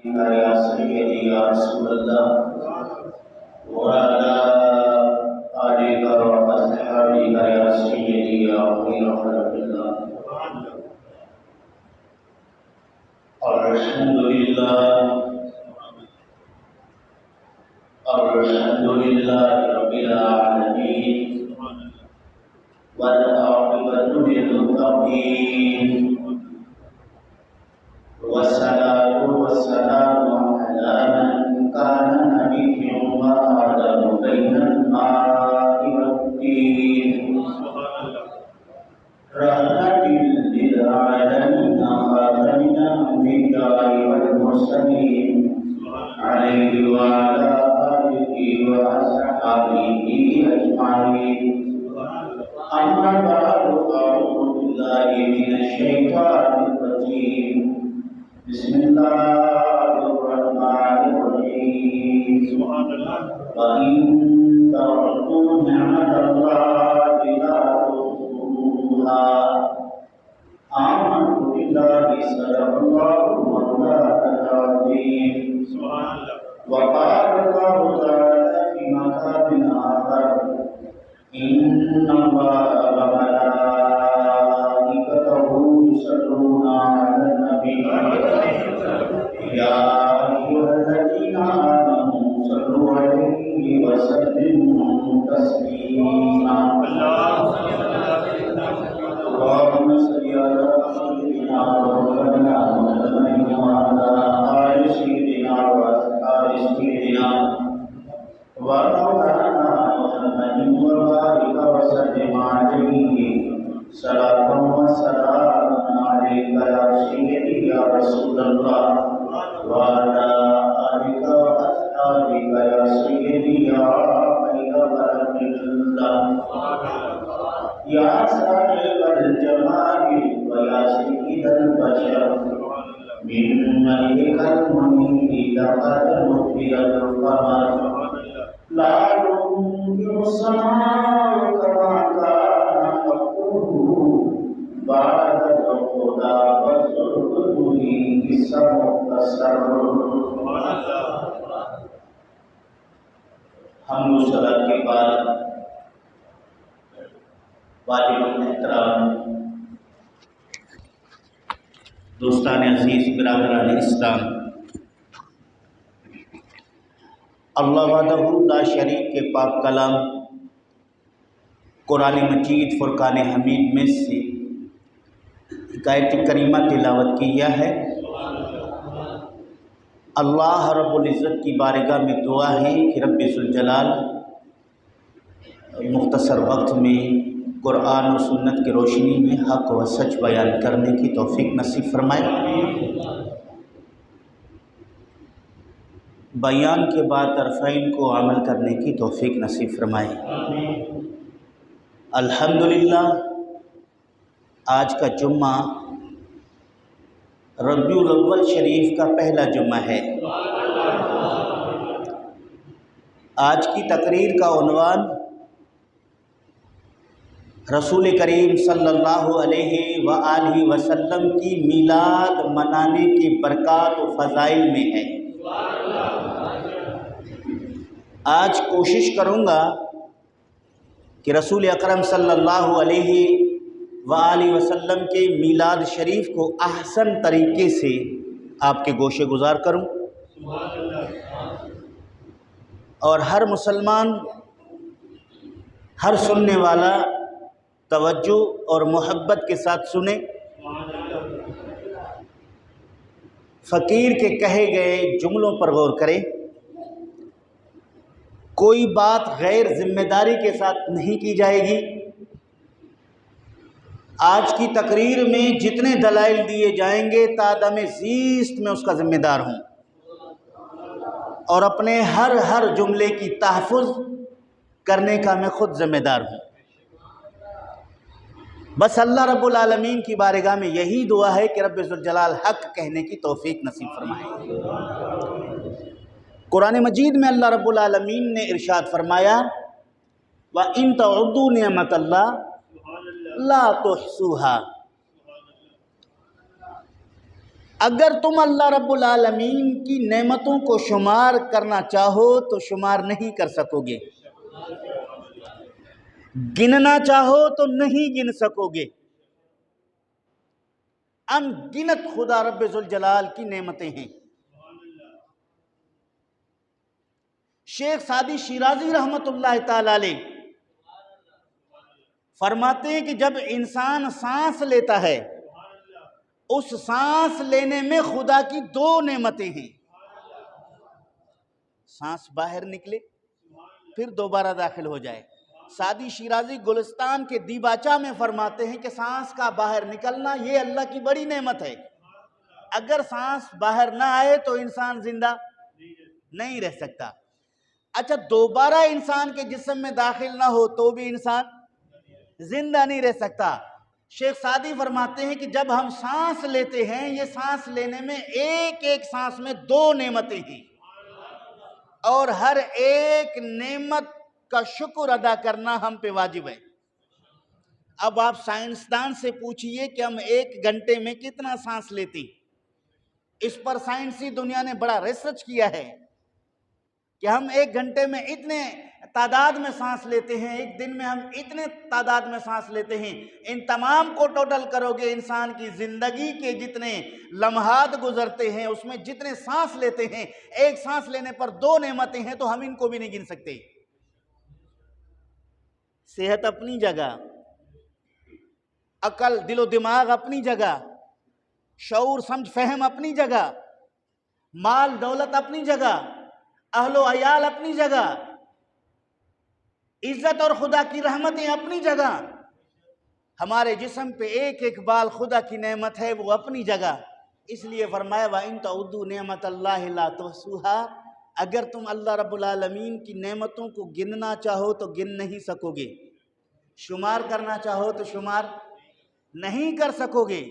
يا سيدي يا رسول الله وعلى آلك وأصحابك يا سيدي يا خير خلق الله. الحمد لله رب العالمين والعاقبة للمتقين والصلاة والسلام على من كان نبيا وآدم بين الماء والطين رحمة للعالمين خاتم الأنبياء والمرسلين عليه وعلى آله وأصحابه أجمعين. أما بعد فأعوذ بالله من الشيطان الرجيم. بسم الله الرحمن الرحيم. وإن تعدوا نعمة الله لا تحصوها. آمنت بالله صدق الله مولانا العظيم. وقال الله تعالى في مقام آخر إن الله وملائكته يصلون على النبي يا أيها الذين آمنوا صلوا عليه وسلموا تسليما. اللهم صل على سيدنا مولانا محمد وعلى آل سيدنا وأصحاب سيدنا ومولانا محمد وبارك وسلم عليه صلاة وسلام عليك يا سيدي يا رسول الله وعلى آلك وأصحابك يا سيدي يا خير خلق الله يا صاحب الجمال ويا سيد البشر من ملك المنير لقد نبئ القمر لا يمكن السماء كما كان حقه بعد الخدا وزرقه كسر كسر. حمد و ثنا کے بعد واجب احترام دوستان عزیز برادران اسلام، اللہ وحدہ لا شریک کے پاک کلام قرآن مجید فرقان حمید میں سے ایک آیت کریمہ تلاوت کیا ہے۔ اللہ رب العزت کی بارگاہ میں دعا ہے کہ رب ذوالجلال مختصر وقت میں قرآن و سنت کی روشنی میں حق و سچ بیان کرنے کی توفیق نصیب فرمائے، بیان کے بعد طرفین کو عمل کرنے کی توفیق نصیب فرمائے۔ الحمدللہ آج کا جمعہ ربیع الاول شریف کا پہلا جمعہ ہے۔ آج کی تقریر کا عنوان رسول کریم صلی اللہ علیہ وآلہ وسلم کی میلاد منانے کی برکات و فضائل میں ہے۔ آج کوشش کروں گا کہ رسول اکرم صلی اللہ علیہ وآلہ وسلم کے میلاد شریف کو احسن طریقے سے آپ کے گوشے گزار کروں اور ہر مسلمان، ہر سننے والا توجہ اور محبت کے ساتھ سنے، فقیر کے کہے گئے جملوں پر غور کرے، کوئی بات غیر ذمہ داری کے ساتھ نہیں کی جائے گی۔ آج کی تقریر میں جتنے دلائل دیے جائیں گے تادم زیست میں اس کا ذمہ دار ہوں اور اپنے ہر جملے کی تحفظ کرنے کا میں خود ذمہ دار ہوں۔ بس اللہ رب العالمین کی بارگاہ میں یہی دعا ہے کہ رب ذوالجلال حق کہنے کی توفیق نصیب فرمائے۔ قرآن مجید میں اللہ رب العالمین نے ارشاد فرمایا وَإِن تَعُدُّوا نِعْمَةَ اللَّهِ لَا تُحْصُوهَا۔ اگر تم اللہ رب العالمین کی نعمتوں کو شمار کرنا چاہو تو شمار نہیں کر سکو گے، گننا چاہو تو نہیں گن سکو گے۔ ان گنت خدا رب ذوالجلال کی نعمتیں ہیں۔ شیخ سعدی شیرازی رحمۃ اللہ تعالی علیہ فرماتے ہیں کہ جب انسان سانس لیتا ہے، اس سانس لینے میں خدا کی دو نعمتیں ہیں۔ سانس باہر نکلے پھر دوبارہ داخل ہو جائے۔ سعدی شیرازی گلستان کے دیباچہ میں فرماتے ہیں کہ سانس کا باہر نکلنا یہ اللہ کی بڑی نعمت ہے۔ اگر سانس باہر نہ آئے تو انسان زندہ نہیں رہ سکتا۔ اچھا، دوبارہ انسان کے جسم میں داخل نہ ہو تو بھی انسان زندہ نہیں رہ سکتا۔ شیخ سعدی فرماتے ہیں کہ جب ہم سانس لیتے ہیں، یہ سانس لینے میں ایک ایک سانس میں دو نعمتیں ہیں، اور ہر ایک نعمت کا شکر ادا کرنا ہم پہ واجب ہے۔ اب آپ سائنسدان سے پوچھئے کہ ہم ایک گھنٹے میں کتنا سانس لیتے ہیں۔ اس پر سائنسی دنیا نے بڑا ریسرچ کیا ہے کہ ہم ایک گھنٹے میں اتنے تعداد میں سانس لیتے ہیں، ایک دن میں ہم اتنے تعداد میں سانس لیتے ہیں۔ ان تمام کو ٹوٹل کرو گے، انسان کی زندگی کے جتنے لمحات گزرتے ہیں اس میں جتنے سانس لیتے ہیں، ایک سانس لینے پر دو نعمتیں ہیں، تو ہم ان کو بھی نہیں گن سکتے۔ صحت اپنی جگہ، عقل دل و دماغ اپنی جگہ، شعور سمجھ فہم اپنی جگہ، مال دولت اپنی جگہ، اہل و عیال اپنی جگہ، عزت اور خدا کی رحمتیں اپنی جگہ، ہمارے جسم پہ ایک ایک بال خدا کی نعمت ہے، وہ اپنی جگہ۔ اس لیے فرمایا وَإِن تَعُدُّوا نِعْمَتَ اللَّهِ لَا تُحْصُوهَا، اگر تم اللہ رب العالمین کی نعمتوں کو گننا چاہو تو گن نہیں سکو گے، شمار کرنا چاہو تو شمار نہیں کر سکو گے۔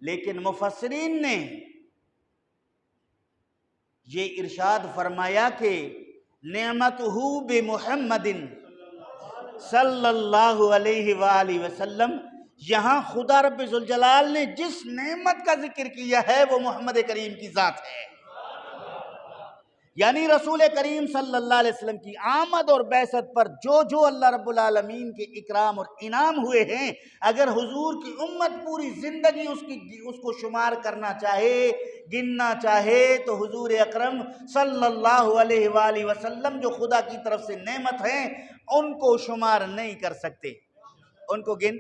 لیکن مفسرین نے یہ ارشاد فرمایا کہ نعمتہ بمحمد صلی اللہ علیہ وآلہ وسلم، یہاں خدا رب ذوالجلال نے جس نعمت کا ذکر کیا ہے وہ محمد کریم کی ذات ہے۔ یعنی رسول کریم صلی اللہ علیہ وسلم کی آمد اور بعثت پر جو جو اللہ رب العالمین کے اکرام اور انعام ہوئے ہیں، اگر حضور کی امت پوری زندگی اس کو شمار کرنا چاہے، گننا چاہے، تو حضور اکرم صلی اللہ علیہ وآلہ وسلم جو خدا کی طرف سے نعمت ہیں ان کو شمار نہیں کر سکتے، ان کو گن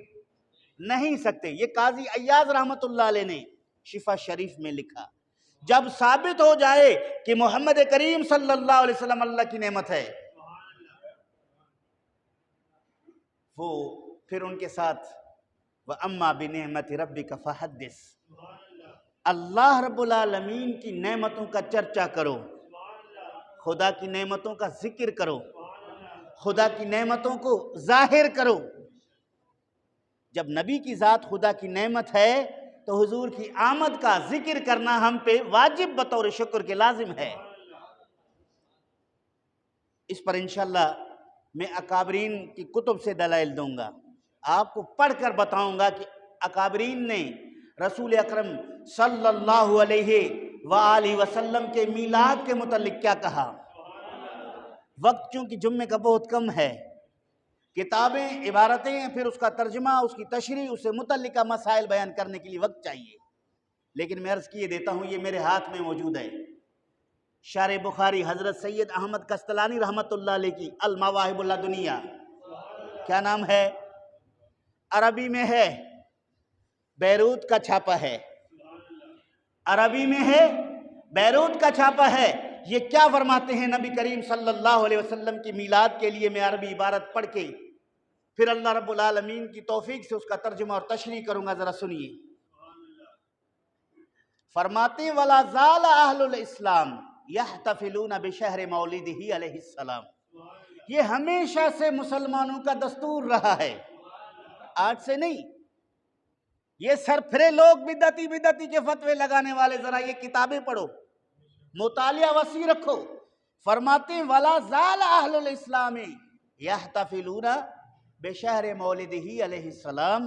نہیں سکتے۔ یہ قاضی عیاض رحمت اللہ علیہ نے شفا شریف میں لکھا۔ جب ثابت ہو جائے کہ محمد کریم صلی اللہ علیہ وسلم اللہ کی نعمت ہے، وہ پھر ان کے ساتھ وَأَمَّا بِنِعْمَةِ رَبِّكَ فَحَدِّثْ، اللہ رب العالمین کی نعمتوں کا چرچا کرو، خدا کی نعمتوں کا ذکر کرو، خدا کی نعمتوں کو ظاہر کرو۔ جب نبی کی ذات خدا کی نعمت ہے تو حضور کی آمد کا ذکر کرنا ہم پہ واجب بطور شکر کے لازم ہے۔ اس پر انشاءاللہ میں اکابرین کی کتب سے دلائل دوں گا، آپ کو پڑھ کر بتاؤں گا کہ اکابرین نے رسول اکرم صلی اللہ علیہ وآلہ وسلم کے میلاد کے متعلق کیا کہا۔ وقت چونکہ جمعے کا بہت کم ہے، کتابیں، عبارتیں، پھر اس کا ترجمہ، اس کی تشریح، اس سے متعلقہ مسائل بیان کرنے کے لیے وقت چاہیے، لیکن میں عرض کیے دیتا ہوں، یہ میرے ہاتھ میں موجود ہے۔ شارح بخاری حضرت سید احمد کستلانی رحمت اللہ علیہ کی المواہب اللدنیہ، کیا نام ہے؟ عربی میں ہے، بیروت کا چھاپا ہے، عربی میں ہے، بیروت کا چھاپا ہے۔ یہ کیا فرماتے ہیں نبی کریم صلی اللہ علیہ وسلم کی میلاد کے لیے؟ میں عربی عبارت پڑھ کے پھر اللہ رب العالمین کی توفیق سے اس کا ترجمہ اور تشریح کروں گا، ذرا سنیے۔ فرماتے ہیں وَلَا زَالَ أَهْلُ الْإِسْلَامِ يَحْتَفِلُونَ بِشَهْرِ مَوْلِدِهِ علیہ السلام، یہ ہمیشہ سے مسلمانوں کا دستور رہا ہے، آج سے نہیں۔ یہ سرپھرے لوگ بدعتی کے فتوے لگانے والے، ذرا یہ کتابیں پڑھو، مطالعہ وسیع رکھو۔ فرماتے ہیں وَلَا زَالَ أَهْلُ الْإِسْلَامِ يَحْتَفِلُونَ بِشَهْرِ مَوْلِدِهِ علیہ السلام،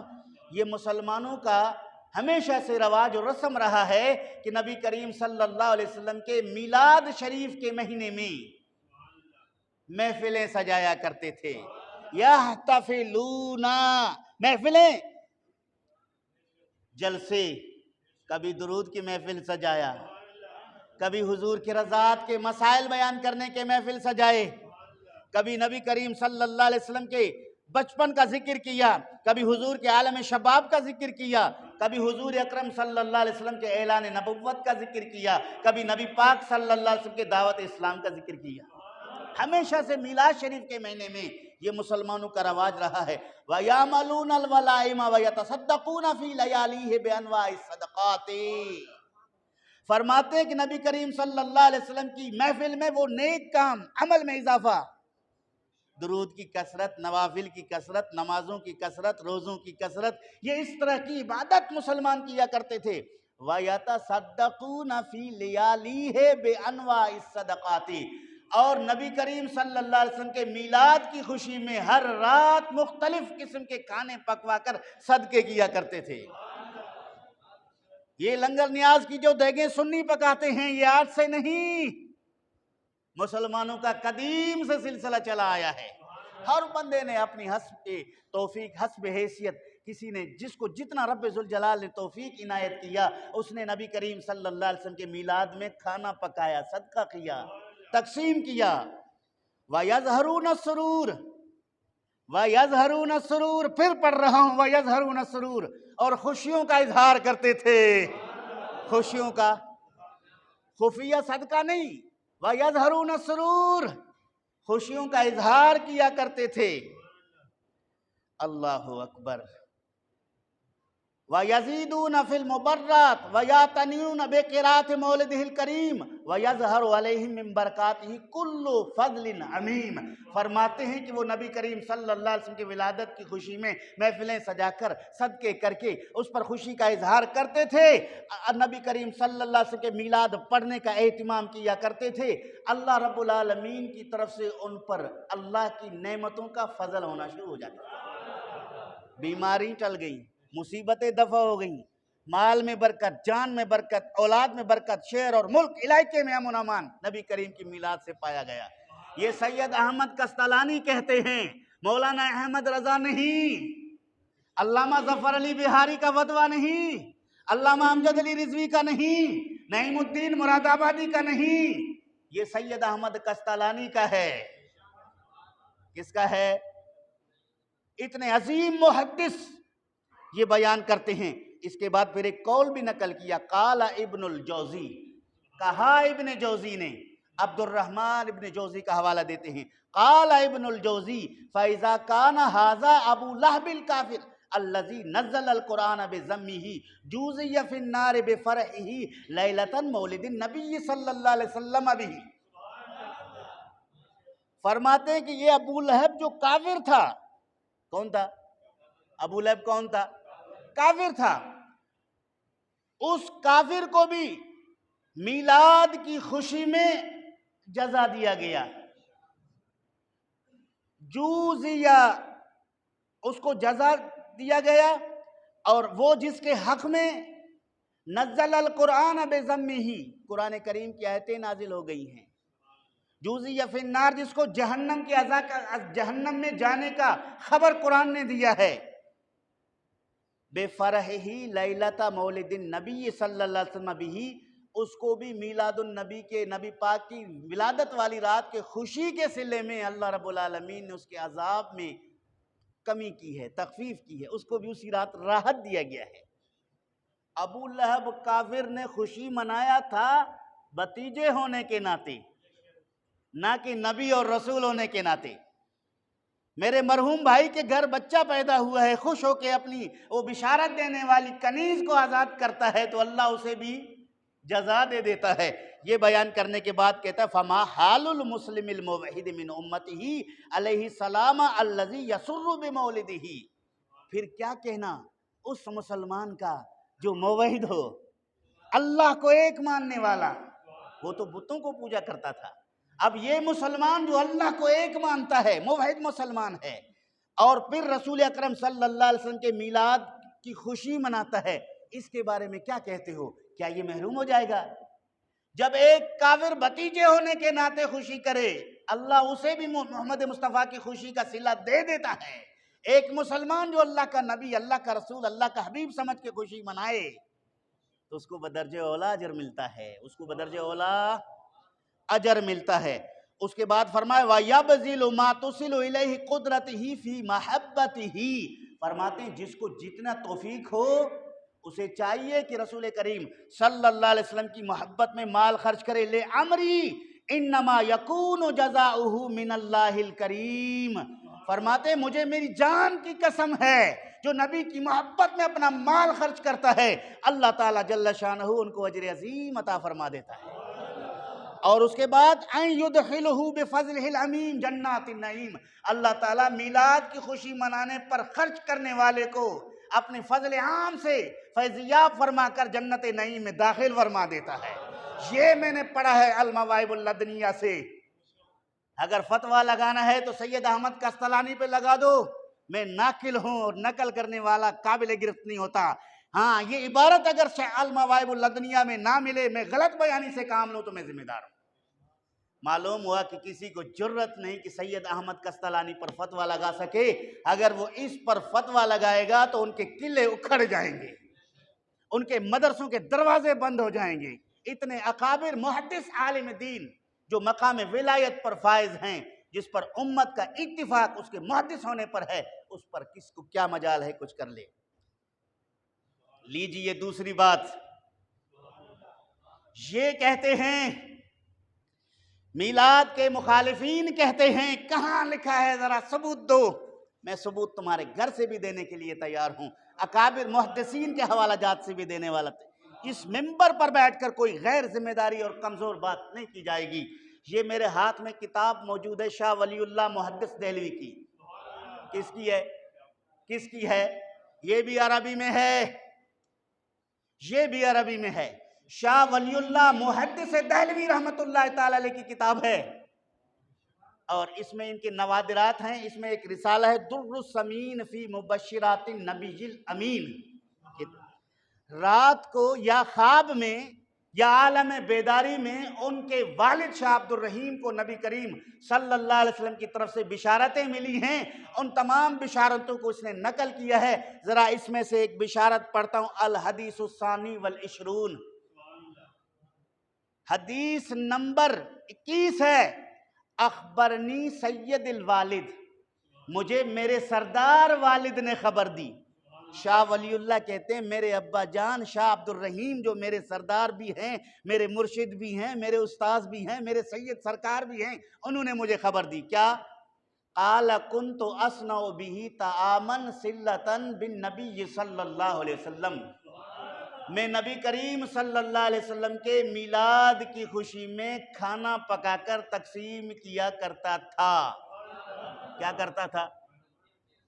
یہ مسلمانوں کا ہمیشہ سے رواج اور رسم رہا ہے کہ نبی کریم صلی اللہ علیہ وسلم کے میلاد شریف کے مہینے میں محفلیں سجایا کرتے تھے. یحتفلون، محفلیں، جلسے، کبھی درود کی محفل سجایا، کبھی حضور کی رضاعت کے مسائل بیان کرنے کے محفل سجائے، کبھی نبی کریم صلی اللہ علیہ وسلم کے بچپن کا ذکر کیا، کبھی حضور کے عالم شباب کا ذکر کیا، کبھی حضور اکرم صلی اللہ علیہ وسلم کے اعلان نبوت کا ذکر کیا، کبھی نبی پاک صلی اللہ علیہ وسلم کے دعوت اسلام کا ذکر کیا. ہمیشہ سے میلاد شریف کے مہینے میں یہ مسلمانوں کا رواج رہا ہے. وَيَعْمَلُونَ الْوَلَائِمَ وَيَتَصَدَّقُونَ فِي لَيَالِهِ بِأَنْوَاعِ الصَّدَقَاتِ. فرماتے ہیں کہ نبی کریم صلی اللہ علیہ وسلم کی محفل میں وہ نیک کام، عمل میں اضافہ، درود کی کثرت، نوافل کی کثرت، نمازوں کی کثرت، روزوں کی کثرت، یہ اس طرح کی عبادت مسلمان کیا کرتے تھے. وَيَتَصَدَّقُونَ فِي لَيَالِهِ بِأَنْوَاعِ الصَّدَقَاتِ. اور نبی کریم صلی اللہ علیہ وسلم کے میلاد کی خوشی میں ہر رات مختلف قسم کے کھانے پکوا کر صدقے کیا کرتے تھے. یہ لنگر نیاز کی جو دیگیں سنی پکاتے ہیں یہ آج سے نہیں، مسلمانوں کا قدیم سے سلسلہ چلا آیا ہے. ہر بندے نے اپنی حسب توفیق، حسب حیثیت، کسی نے جس کو جتنا رب ذوالجلال نے توفیق عنایت کیا اس نے نبی کریم صلی اللہ علیہ وسلم کے میلاد میں کھانا پکایا، صدقہ کیا، تقسیم کیا. وَيَظْهَرُونَ السُّرُورَ، وَيَظْهَرُونَ السُّرُورَ، پھر پڑھ رہا ہوں وَيَظْهَرُونَ السُّرُورَ، اور خوشیوں کا اظہار کرتے تھے. خوشیوں کا خفیہ صدقہ نہیں، وَيَظْهَرُونَ السُّرُورَ، خوشیوں کا اظہار کیا کرتے تھے. اللہ اکبر. وَيَزِيدُونَ فِي الْمُبَرَّاتِ وَيَعْتَنِيُونَ بِقِرَاءَةِ مَوْلِدِهِ الْكَرِيمِ وَيَظْهَرُ عَلَيْهِمْ مِنْ بَرَكَاتِهِ كُلُّ فَضْلٍ عَمِيمٍ. فرماتے ہیں کہ وہ نبی کریم صلی اللہ علیہ وسلم کی ولادت کی خوشی میں محفلیں سجا کر، صدقے کر کے اس پر خوشی کا اظہار کرتے تھے. نبی کریم صلی اللہ علیہ وسلم کے میلاد پڑھنے کا اہتمام کیا کرتے تھے. اللہ رب العالمین کی طرف سے ان پر اللہ کی نعمتوں کا فضل ہونا شروع ہو جاتا. بیماری ٹل گئی، مصیبتیں دفع ہو گئیں، مال میں برکت، جان میں برکت، اولاد میں برکت، شہر اور ملک علاقے میں امن و امان نبی کریم کی میلاد سے پایا گیا. یہ سید احمد کستلانی کہتے ہیں، مولانا احمد رضا نہیں، علامہ ظفر علی بہاری کا ودوا نہیں، علامہ امجد علی رضوی کا نہیں، نعیم الدین مراد آبادی کا نہیں، یہ سید احمد کستلانی کا ہے. کس کا ہے؟ اتنے عظیم محدث یہ بیان کرتے ہیں. اس کے بعد پھر ایک قول بھی نقل کیا، قال ابن الجوزی، کہا ابن جوزی نے، عبد الرحمن ابن جوزی کا حوالہ دیتے ہیں. قال ابن الجوزی فَإِذَا كَانَ هَذَا أَبُو لَهْبِ الْكَافِرِ الَّذِي نَزَّلَ الْقُرْآنَ بِذَمِّهِ جُوزِيَ فِي النَّارِ بِفَرْحِهِ لَيْلَةً مَوْلِدِ النَّبِيِّ صلی اللہ علیہ وسلم بِهِ. فرماتے ہیں کہ یہ ابو لہب جو کافر تھا، کون تھا؟ ابو لہب کون تھا؟ کافر تھا. اس کافر کو بھی میلاد کی خوشی میں جزا دیا گیا. جوزیہ، اس کو جزا دیا گیا. اور وہ جس کے حق میں نزل القرآن بذمہ، قرآن کریم کی آیتیں نازل ہو گئی ہیں. جوزیہ فی النار، جس کو جہنم کے عذاب، جہنم میں جانے کا خبر قرآن نے دیا ہے. بفرحہ لیلۃ مولد النبی صلی اللہ علیہ وسلم بہ، اس کو بھی میلاد النبی کے، نبی پاک کی ولادت والی رات کے خوشی کے صلے میں اللہ رب العالمین نے اس کے عذاب میں کمی کی ہے، تخفیف کی ہے، اس کو بھی اسی رات راحت دیا گیا ہے. ابو لہب کافر نے خوشی منایا تھا بتیجے ہونے کے ناطے، نہ کہ نبی اور رسول ہونے کے ناطے. میرے مرحوم بھائی کے گھر بچہ پیدا ہوا ہے، خوش ہو کے اپنی وہ بشارت دینے والی کنیز کو آزاد کرتا ہے تو اللہ اسے بھی جزا دے دیتا ہے. یہ بیان کرنے کے بعد کہتا ہے فما حال المسلم الموحد من امتہ علیہ السلام الذی یسر بمولدہ. پھر کیا کہنا اس مسلمان کا جو موحد ہو، اللہ کو ایک ماننے والا. وہ تو بتوں کو پوجا کرتا تھا. اب یہ مسلمان جو اللہ کو ایک مانتا ہے، موحد مسلمان ہے، اور پھر رسول اکرم صلی اللہ علیہ وسلم کے میلاد کی خوشی مناتا ہے، اس کے بارے میں کیا کہتے ہو؟ کیا یہ محروم ہو جائے گا؟ جب ایک کافر بھتیجے ہونے کے ناطے خوشی کرے، اللہ اسے بھی محمد مصطفیٰ کی خوشی کا صلہ دے دیتا ہے۔ ایک مسلمان جو اللہ کا نبی، اللہ کا رسول، اللہ کا حبیب سمجھ کے خوشی منائے تو اس کو بدرجہ اولا اجر ملتا ہے، اس کو بدرجہ اولا اجر ملتا ہے۔ اس کے بعد فرمائے وَيَبْذِلُ مَا تُصِلُ إِلَيْهِ قُدْرَتِهِ فِي مَحَبَّتِهِ، فرماتے ہیں جس کو جتنا توفیق ہو اسے چاہیے کہ رسول کریم صلی اللہ علیہ وسلم کی محبت میں مال خرچ کرے۔ لِعَمْرِي إِنَّمَا يَكُونُ جَزَاؤُهُ مِنَ اللَّهِ الْكَرِيمِ، فرماتے ہیں مجھے میری جان کی قسم ہے جو نبی کی محبت میں اپنا مال خرچ کرتا ہے، اللہ تعالیٰ جل شانہ ان کو اجر عظیم عطا فرما دیتا ہے۔ اور اس کے بعد اَن يُدْخِلُهُ بِفَضْلِهِ الْعَمِيمِ جنات النعیم، اللہ تعالیٰ میلاد کی خوشی منانے پر خرچ کرنے والے کو اپنے فضل عام سے فیضیاب فرما کر جنت نعیم میں داخل فرما دیتا ہے۔ یہ میں نے پڑھا ہے المواہب اللدنیہ سے۔ اگر فتویٰ لگانا ہے تو سید احمد کستلانی پہ لگا دو، میں ناقل ہوں اور نقل کرنے والا قابل گرفت نہیں ہوتا۔ ہاں یہ عبارت اگر المواہب اللدنیہ میں نہ ملے، میں غلط بیانی سے کام لوں تو میں ذمہ دار ہوں۔ معلوم ہوا کہ کسی کو جرت نہیں کہ سید احمد کستلانی پر فتویٰ لگا سکے۔ اگر وہ اس پر فتویٰ لگائے گا تو ان کے قلعے اکھڑ جائیں گے، ان کے مدرسوں کے دروازے بند ہو جائیں گے۔ اتنے اکابر محدث عالم دین جو مقام ولایت پر فائز ہیں، جس پر امت کا اتفاق اس کے محدث ہونے پر ہے، اس پر کس کو کیا مجال ہے کچھ کر لے۔ لیجئے دوسری بات، یہ کہتے ہیں میلاد کے مخالفین کہتے ہیں کہاں لکھا ہے ذرا ثبوت دو۔ میں ثبوت تمہارے گھر سے بھی دینے کے لیے تیار ہوں، اکابر محدثین کے حوالہ جات سے بھی دینے والا تھا۔ اس ممبر پر بیٹھ کر کوئی غیر ذمہ داری اور کمزور بات نہیں کی جائے گی۔ یہ میرے ہاتھ میں کتاب موجود ہے شاہ ولی اللہ محدث دہلوی کی۔ کس کی ہے؟ کس کی ہے؟ یہ بھی عربی میں ہے، یہ بھی عربی میں ہے۔ شاہ ولی اللہ محدث دہلوی رحمت اللہ تعالی علیہ کی کتاب ہے، اور اس میں ان کے نوادرات ہیں۔ اس میں ایک رسالہ ہے در الثمین فی مبشرات النبی الامین۔ رات کو یا خواب میں یا عالم بیداری میں ان کے والد شاہ عبد الرحیم کو نبی کریم صلی اللہ علیہ وسلم کی طرف سے بشارتیں ملی ہیں، ان تمام بشارتوں کو اس نے نقل کیا ہے۔ ذرا اس میں سے ایک بشارت پڑھتا ہوں، الحدیث الثانی والعشرون، حدیث نمبر 21 ہے۔ اخبرنی سید الوالد، مجھے میرے سردار والد نے خبر دی۔ شاہ ولی اللہ کہتے ہیں میرے ابا جان شاہ عبد الرحیم جو میرے سردار بھی ہیں، میرے مرشد بھی ہیں، میرے استاذ بھی ہیں، میرے سید سرکار بھی ہیں، انہوں نے مجھے خبر دی۔ کیا؟ قال کنت اصنع به طعاما صلۃ بالنبی صلی اللہ علیہ وسلم، میں نبی کریم صلی اللہ علیہ وسلم کے میلاد کی خوشی میں کھانا پکا کر تقسیم کیا کرتا تھا۔ کیا کرتا تھا؟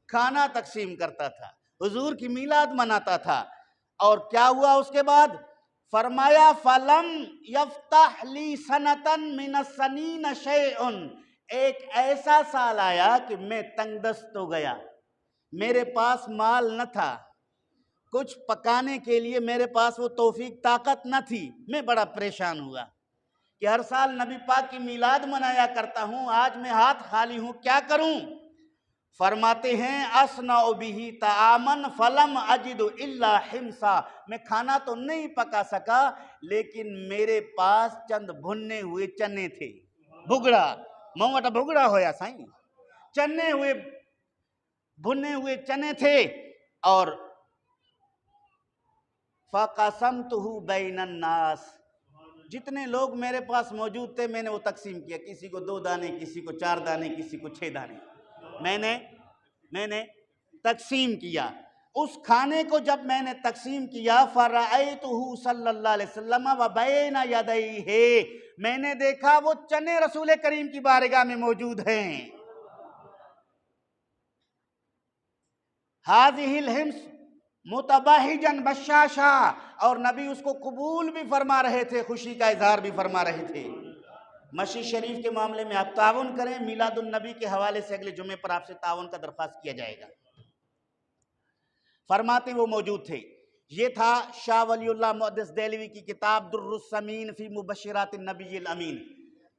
کھانا تقسیم کرتا تھا، حضور کی میلاد مناتا تھا۔ اور کیا ہوا اس کے بعد؟ فرمایا فلم یفتح لی سنتا من السنین شیء، ایک ایسا سال آیا کہ میں تنگ دست ہو گیا، میرے پاس مال نہ تھا، کچھ پکانے کے لیے میرے پاس وہ توفیق طاقت نہ تھی، میں بڑا پریشان ہوا کہ ہر سال نبی پاک کی میلاد منایا کرتا ہوں، آج میں ہاتھ خالی ہوں، کیا کروں؟ فرماتے ہیں اصنع به طعاما فلم اجد الا حمصا، میں کھانا تو نہیں پکا سکا لیکن میرے پاس چند بھنے ہوئے چنے تھے، بھگڑا موٹا بھگڑا ہویا سائیں، چنے ہوئے بھنے ہوئے چنے تھے، اور فقسمتہ بین الناس، جتنے لوگ میرے پاس موجود تھے میں نے وہ تقسیم کیا، کسی کو 2 دانے، کسی کو 4 دانے، کسی کو 6 دانے، میں نے تقسیم کیا۔ اس کھانے کو جب میں نے تقسیم کیا فرأیتہ صلی اللہ علیہ وسلم وبین یدیہ، میں نے دیکھا وہ چنے رسول کریم کی بارگاہ میں موجود ہیں۔ ھذہ الحمص متبہجا بشاشا، اور نبی اس کو قبول بھی فرما رہے تھے، خوشی کا اظہار بھی فرما رہے تھے۔ مشی شریف کے معاملے میں آپ تعاون کریں، میلاد النبی کے حوالے سے اگلے جمعے پر آپ سے تعاون کا درخواست کیا جائے گا۔ فرماتے وہ موجود تھے۔ یہ تھا شاہ ولی اللہ محدث دہلوی کی کتاب در السمین فی مبشرات النبی الامین۔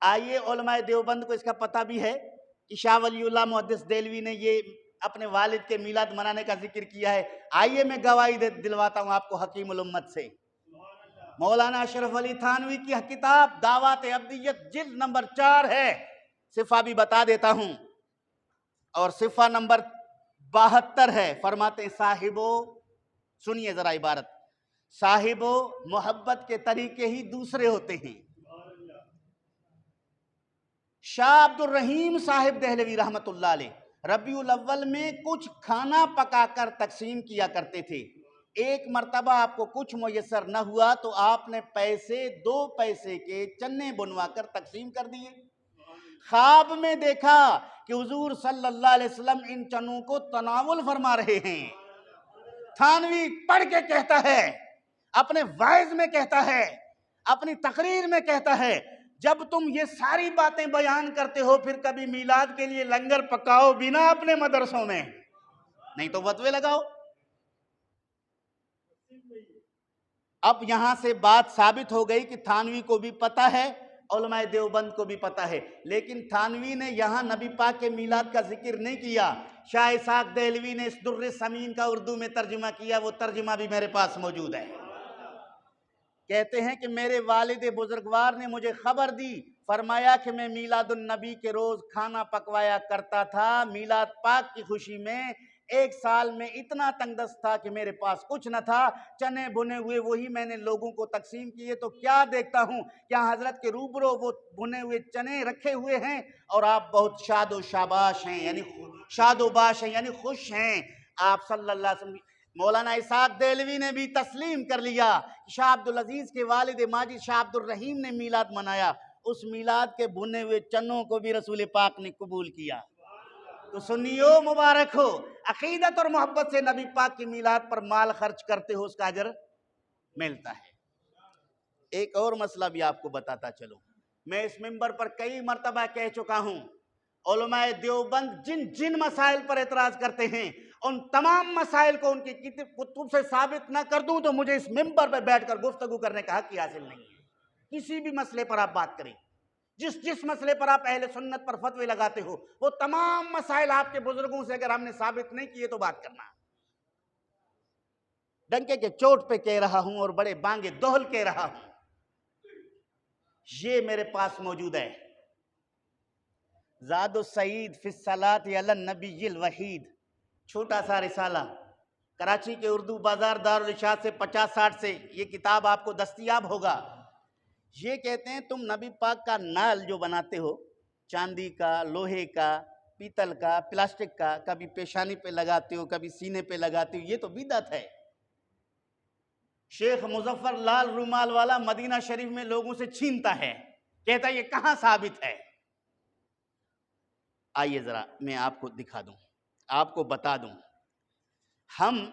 آئیے علماء دیوبند کو اس کا پتہ بھی ہے کہ شاہ ولی اللہ محدث دہلوی نے یہ اپنے والد کے میلاد منانے کا ذکر کیا ہے۔ آئیے میں گواہی دلواتا ہوں آپ کو حکیم الامت سے۔ مولانا اشرف علی تھانوی کی کتاب دعوات ابدیت جلد نمبر 4 ہے، صفحہ بھی بتا دیتا ہوں، اور صفحہ نمبر 72 ہے۔ فرماتے ہیں صاحبو، سنیے ذرا عبارت، صاحبو محبت کے طریقے ہی دوسرے ہوتے ہیں۔ شاہ عبد الرحیم صاحب دہلوی رحمت اللہ علیہ ربیع الاول میں کچھ کھانا پکا کر تقسیم کیا کرتے تھے۔ ایک مرتبہ آپ کو کچھ میسر نہ ہوا تو آپ نے 2 پیسے کے چنے بنوا کر تقسیم کر دیے۔ خواب میں دیکھا کہ حضور صلی اللہ علیہ وسلم ان چنوں کو تناول فرما رہے ہیں۔ تھانوی پڑھ کے کہتا ہے، اپنے وائز میں کہتا ہے، اپنی تقریر میں کہتا ہے، جب تم یہ ساری باتیں بیان کرتے ہو پھر کبھی میلاد کے لیے لنگر پکاؤ بھی نہ اپنے مدرسوں میں، نہیں تو فتوے لگاؤ۔ اب یہاں سے بات ثابت ہو گئی کہ تھانوی کو بھی پتہ ہے، علماء دیوبند کو بھی پتہ ہے، لیکن تھانوی نے یہاں نبی پاک کے میلاد کا ذکر نہیں کیا۔ شاہ اسحاق دہلوی نے اس در سمین کا اردو میں ترجمہ کیا، وہ ترجمہ بھی میرے پاس موجود ہے۔ کہتے ہیں کہ میرے والد بزرگوار نے مجھے خبر دی، فرمایا کہ میں میلاد النبی کے روز کھانا پکوایا کرتا تھا۔ میلاد پاک کی خوشی میں ایک سال میں اتنا تنگ دست تھا کہ میرے پاس کچھ نہ تھا، چنے بنے ہوئے وہی میں نے لوگوں کو تقسیم کیے تو کیا دیکھتا ہوں کیا حضرت کے روبرو وہ بنے ہوئے چنے رکھے ہوئے ہیں اور آپ بہت شاد و شاباش ہیں، یعنی شاد و باش ہیں، یعنی خوش ہیں۔ آپ صلی اللہ علیہ وسلم، مولانا اسحاق دہلوی نے بھی تسلیم کر لیا کہ شاہ عبدالعزیز کے والد ماجد شاہ عبد الرحیم نے میلاد منایا، اس میلاد کے بھنے ہوئے چنوں کو بھی رسول پاک نے قبول کیا۔ تو سنیو مبارک ہو، عقیدت اور محبت سے نبی پاک کی میلاد پر مال خرچ کرتے ہو، اس کا اجر ملتا ہے۔ ایک اور مسئلہ بھی آپ کو بتاتا چلوں، میں اس منبر پر کئی مرتبہ کہہ چکا ہوں، علماء دیوبند جن مسائل پر اعتراض کرتے ہیں ان تمام مسائل کو ان کی کتب سے ثابت نہ کر دوں تو مجھے اس منبر پر بیٹھ کر گفتگو کرنے کا حق ہی حاصل نہیں ہے۔ کسی بھی مسئلے پر آپ بات کریں، جس مسئلے پر آپ اہل سنت پر فتوے لگاتے ہو، وہ تمام مسائل آپ کے بزرگوں سے اگر ہم نے ثابت نہیں کیے تو بات کرنا۔ ڈنکے کے چوٹ پہ کہہ رہا ہوں اور بڑے بانگے دوہل کہہ رہا ہوں، یہ میرے پاس موجود ہے، زاد السعید فی الصلاۃ علی النبی الوحید، چھوٹا سا رسالہ، کراچی کے اردو بازار دارالارشاد سے 50-60 سے یہ کتاب آپ کو دستیاب ہوگا۔ یہ کہتے ہیں تم نبی پاک کا نال جو بناتے ہو، چاندی کا، لوہے کا، پیتل کا، پلاسٹک کا، کبھی پیشانی پہ لگاتے ہو، کبھی سینے پہ لگاتے ہو، یہ تو بدعت ہے۔ شیخ مظفر لال رومال والا مدینہ شریف میں لوگوں سے چھینتا ہے، کہتا ہے یہ کہاں ثابت ہے؟ آئیے ذرا میں آپ کو دکھا دوں، آپ کو بتا دوں۔ ہم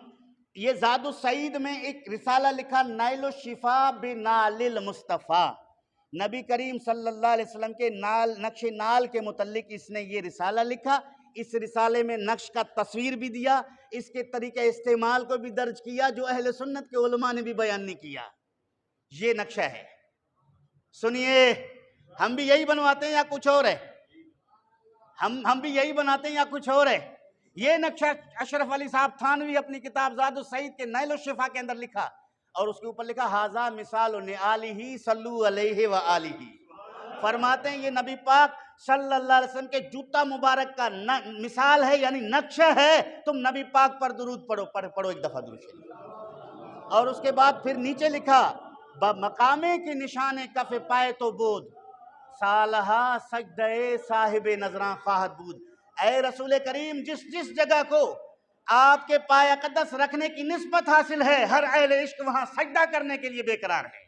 یہ زاد السعید میں ایک رسالہ لکھا، نائل الشفا بنال المصطفیٰ، نبی کریم صلی اللہ علیہ وسلم کے نقش نال کے متعلق اس نے یہ رسالہ لکھا۔ اس رسالے میں نقش کا تصویر بھی دیا، اس کے طریقہ استعمال کو بھی درج کیا جو اہل سنت کے علماء نے بھی بیان نہیں کیا۔ یہ نقشہ ہے، سنیے، ہم بھی یہی بنواتے ہیں یا کچھ اور ہے؟ ہم بھی یہی بناتے ہیں یا کچھ اور ہے؟ یہ نقشہ اشرف علی صاحب تھانوی اپنی کتاب زاد السعید کے نائل الشفا کے اندر لکھا، اور اس کے اوپر لکھا ھذا مثال نعالہ صلو علیہ وآلہ۔ فرماتے ہیں یہ نبی پاک صلی اللہ علیہ وسلم کے جوتا مبارک کا مثال ہے، یعنی نقشہ ہے، تم نبی پاک پر درود پڑھو ایک دفعہ درود شریف۔ اور اس کے بعد پھر نیچے لکھا، بمقامے کی نشان کف پائے تو بود، سالہا سجدہ صاحب نظراں خواہد بود۔ اے رسول کریم، جس جگہ کو آپ کے پائے اقدس رکھنے کی نسبت حاصل ہے، ہر اہل عشق وہاں سجدہ کرنے کے لیے بے قرار ہے،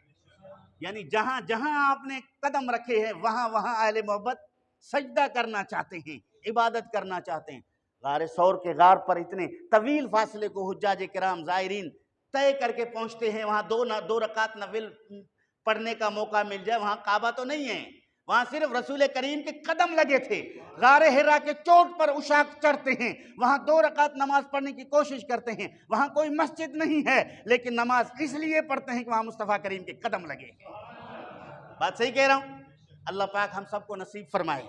یعنی جہاں جہاں آپ نے قدم رکھے ہیں وہاں اہل محبت سجدہ کرنا چاہتے ہیں، عبادت کرنا چاہتے ہیں۔ غار ثور کے غار پر اتنے طویل فاصلے کو حجاج کرام زائرین طے کر کے پہنچتے ہیں، وہاں دو رکعت نفل پڑھنے کا موقع مل جائے، وہاں کعبہ تو نہیں ہے، وہاں صرف رسول کریم کے قدم لگے تھے. غار حرا کے چوٹ پر عشاق چڑھتے ہیں, وہاں 2 رکعت نماز پڑھنے کی کوشش کرتے ہیں. وہاں کوئی مسجد نہیں ہے لیکن نماز اس لیے پڑھتے ہیں کہ وہاں مصطفیٰ کریم کے قدم لگے ہیں. بات صحیح کہہ رہا ہوں؟ اللہ پاک ہم سب کو نصیب فرمائے.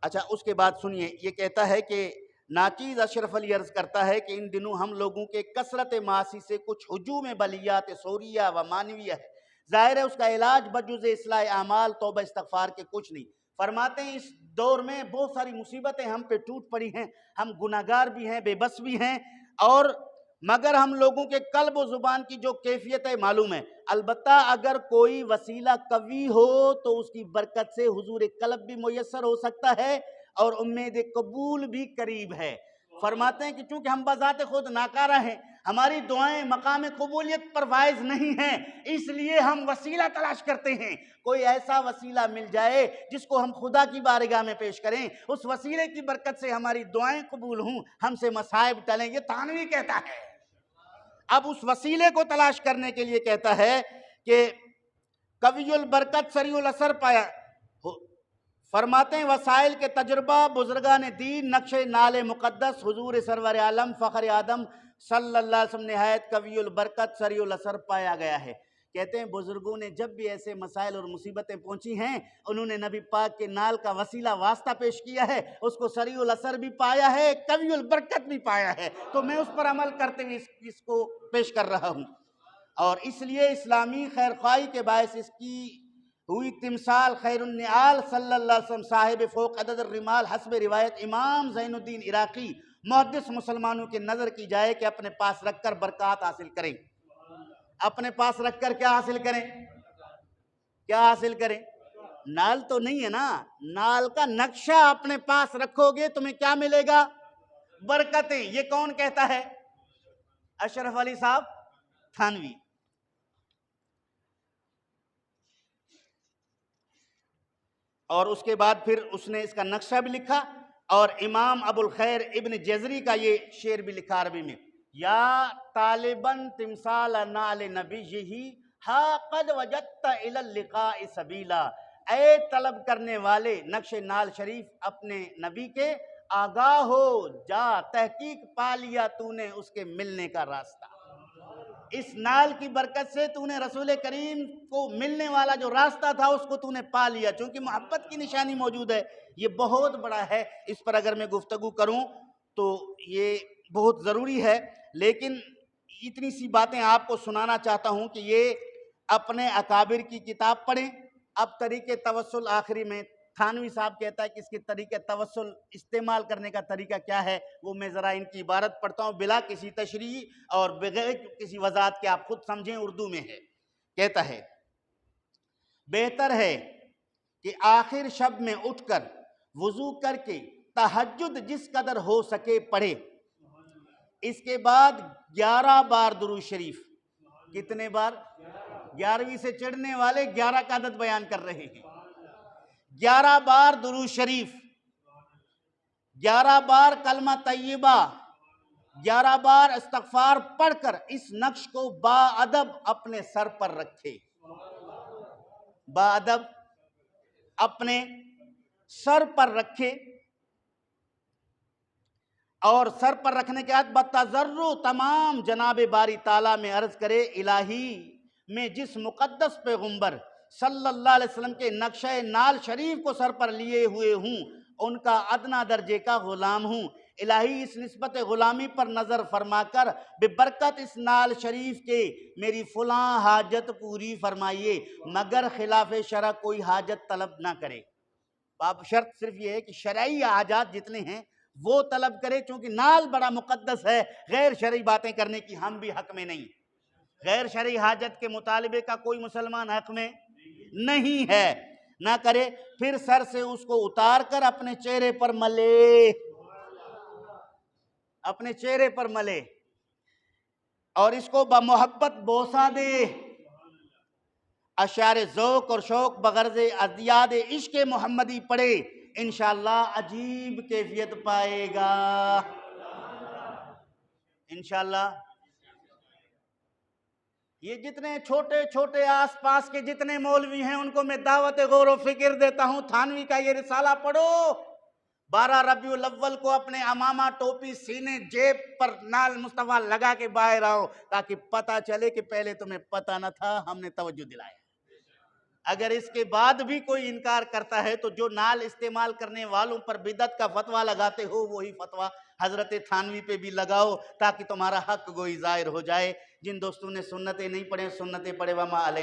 اچھا اس کے بعد سنیے, یہ کہتا ہے کہ ناچیز اشرف علی عرض کرتا ہے کہ ان دنوں ہم لوگوں کے کثرت معاصی سے کچھ ہجوم بلیات سوریہ و مانویہ ہے. ظاہر ہے اس کا علاج بجز اصلاح اعمال توبہ استغفار کے کچھ نہیں. فرماتے ہیں اس دور میں بہت ساری مصیبتیں ہم پہ ٹوٹ پڑی ہیں, ہم گناہگار بھی ہیں, بے بس بھی ہیں, اور مگر ہم لوگوں کے قلب و زبان کی جو کیفیت ہے معلوم ہے. البتہ اگر کوئی وسیلہ قوی ہو تو اس کی برکت سے حضور قلب بھی میسر ہو سکتا ہے اور امید قبول بھی قریب ہے. فرماتے ہیں کہ چونکہ ہم بذات خود ناکارہ ہیں, ہماری دعائیں مقام قبولیت پر فائز نہیں ہیں, اس لیے ہم وسیلہ تلاش کرتے ہیں. کوئی ایسا وسیلہ مل جائے جس کو ہم خدا کی بارگاہ میں پیش کریں, اس وسیلے کی برکت سے ہماری دعائیں قبول ہوں, ہم سے مصائب ٹلیں. یہ تھانوی کہتا ہے. اب اس وسیلے کو تلاش کرنے کے لیے کہتا ہے کہ قوی البرکت سریع الاثر پایا. فرماتے ہیں وسائل کے تجربہ بزرگان دین نقش نال مقدس حضور سرور عالم فخر آدم صلی اللہ علیہ وسلم نہایت قوی البرکت سریع الاثر پایا گیا ہے. کہتے ہیں بزرگوں نے جب بھی ایسے مسائل اور مصیبتیں پہنچی ہیں انہوں نے نبی پاک کے نال کا وسیلہ واسطہ پیش کیا ہے, اس کو سریع الاثر بھی پایا ہے, قوی البرکت بھی پایا ہے. تو میں اس پر عمل کرتے ہوئے اس کو پیش کر رہا ہوں. اور اس لیے اسلامی خیرخواہی کے باعث اس کی ہوئی تمثال خیر النعال صلی اللہ علیہ وسلم صاحب فوق عدد الرمال حسب روایت امام زین الدین عراقی محدث مسلمانوں کی نظر کی جائے کہ اپنے پاس رکھ کر برکات حاصل کریں. اپنے پاس رکھ کر کیا حاصل کریں؟ کیا حاصل کریں؟ نال تو نہیں ہے نا, نال کا نقشہ اپنے پاس رکھو گے تمہیں کیا ملے گا؟ برکتیں. یہ کون کہتا ہے؟ اشرف علی صاحب تھانوی. اور اس کے بعد پھر اس نے اس کا نقشہ بھی لکھا, اور امام ابو الخیر ابن جزری کا یہ شعر بھی لکھا عربی میں, یا طالباً تمثال نال نبیہ ہا قد وجدت الی اللقاء سبیلا. اے طلب کرنے والے نقش نال شریف اپنے نبی کے, آگاہ ہو جا تحقیق پا لیا تو نے اس کے ملنے کا راستہ. اس نال کی برکت سے تو نے رسول کریم کو ملنے والا جو راستہ تھا اس کو تو نے پا لیا, چونکہ محبت کی نشانی موجود ہے. یہ بہت بڑا ہے, اس پر اگر میں گفتگو کروں تو یہ بہت ضروری ہے, لیکن اتنی سی باتیں آپ کو سنانا چاہتا ہوں کہ یہ اپنے اکابر کی کتاب پڑھیں. اب طریقے توسل آخری میں تھانوی صاحب کہتا ہے کہ اس کے طریقے توسل استعمال کرنے کا طریقہ کیا ہے, وہ میں ذرا ان کی عبارت پڑھتا ہوں بلا کسی تشریح اور بغیر کسی وضاحت کے, آپ خود سمجھیں, اردو میں ہے. کہتا ہے بہتر ہے کہ آخر شب میں اٹھ کر وضو کر کے تہجد جس قدر ہو سکے پڑھے, اس کے بعد 11 بار درود شریف. کتنے بار؟ 11ویں سے چڑھنے والے 11 کا عدد بیان کر رہے ہیں. 11 بار درود شریف, 11 بار کلمہ طیبہ, 11 بار استغفار پڑھ کر اس نقش کو باادب اپنے سر پر رکھے. باادب اپنے سر پر رکھے, اور سر پر رکھنے کے بعد بتضرع تمام جناب باری تعالیٰ میں عرض کرے الہی میں جس مقدس پیغمبر صلی اللہ علیہ وسلم کے نقشہ نال شریف کو سر پر لیے ہوئے ہوں ان کا ادنا درجے کا غلام ہوں. الہی اس نسبت غلامی پر نظر فرما کر ببرکت اس نال شریف کے میری فلاں حاجت پوری فرمائیے, مگر خلاف شرع کوئی حاجت طلب نہ کرے. اب شرط صرف یہ ہے کہ شرعی حاجات جتنے ہیں وہ طلب کرے, چونکہ نال بڑا مقدس ہے, غیر شرعی باتیں کرنے کی ہم بھی حق میں نہیں. غیر شرعی حاجت کے مطالبے کا کوئی مسلمان حق میں نہیں ہے, نہ کرے. پھر سر سے اس کو اتار کر اپنے چہرے پر ملے, اپنے چہرے پر ملے, اور اس کو بمحبت بوسہ دے. اشعار ذوق اور شوق بغرض ازیاد عشق محمدی پڑھے, انشاءاللہ عجیب کیفیت پائے گا. انشاءاللہ یہ جتنے چھوٹے چھوٹے آس پاس کے جتنے مولوی ہیں ان کو میں دعوت غور و فکر دیتا ہوں، تھانوی کا یہ رسالہ پڑھو۔ 12 ربیع الاول کو اپنے امامہ ٹوپی سینے جیب پر نال مصطفیٰ لگا کے باہر آؤ، تاکہ پتہ چلے کہ پہلے تمہیں پتہ نہ تھا، ہم نے توجہ دلایا۔ اگر اس کے بعد بھی کوئی انکار کرتا ہے تو جو نال استعمال کرنے والوں پر بدعت کا فتویٰ لگاتے ہو وہی فتویٰ حضرت تھانوی پہ بھی لگاؤ، تاکہ تمہارا حق گوئی ظاہر ہو جائے۔ جن دوستوں نے سنتیں نہیں پڑھیں سنتیں پڑھے وما علینا۔